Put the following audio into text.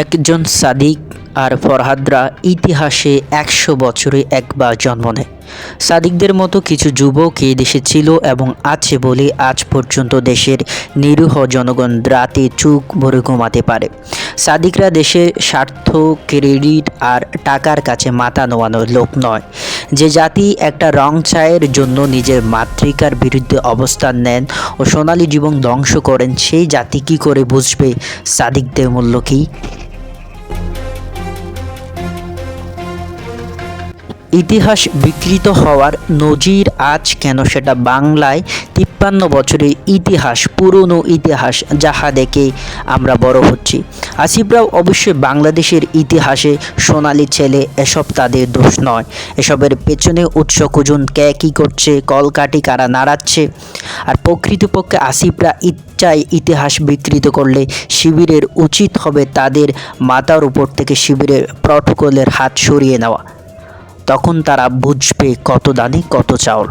একজন সাদিক আর ফরহাদরা ইতিহাসে ১০০ বছরে একবার জন্ম নেয়। সাদিকদের মতো কিছু যুবক এই দেশে ছিল এবং আছে বলে আজ পর্যন্ত দেশের নিরীহ জনগণ রাতে চোখ ভরে ঘুমাতে পারে। সাদিকরা দেশের স্বার্থ, ক্রেডিট আর টাকার কাছে মাথা নোয়ানোর লোক নয়। যে জাতি একটা রং চায়ের জন্য নিজের মাতৃকার বিরুদ্ধে অবস্থান নেন ও সোনালী জীবন ধ্বংস করেন, সেই জাতি কী করে বুঝবে সাদিকদের মূল্য কী? ইতিহাস বিকৃত হওয়ার নজির আজ কেন, সেটা বাংলায় ৫৩ বছরের ইতিহাস, পুরনো ইতিহাস, যাহা দেখে আমরা বড় হচ্ছি। আসিফরাও অবশ্যই বাংলাদেশের ইতিহাসে সোনালি ছেলে, এসব তাদের দোষ নয়। এসবের পেছনে উৎস খুঁজুন, কে কী করছে, কলকাঠি কারা নাড়াচ্ছে। আর প্রকৃতপক্ষে আসিফরা ইচ্ছায় ইতিহাস বিকৃত করলে শিবিরের উচিত হবে তাদের মাথার উপর থেকে শিবিরের প্রটোকলের হাত সরিয়ে নেওয়া। তখন তারা বুঝবে কত দানে কত চাউল।